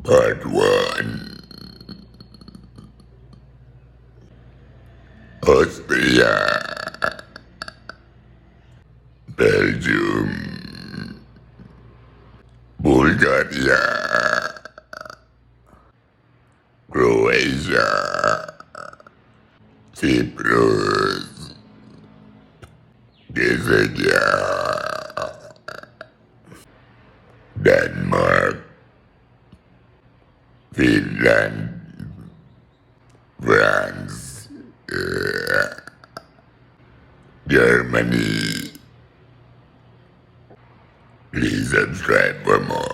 Part 1. Austria, Belgium, Bulgaria, Croatia, Cyprus, Czechia, Denmark, Finland, France, Germany. Please subscribe for more.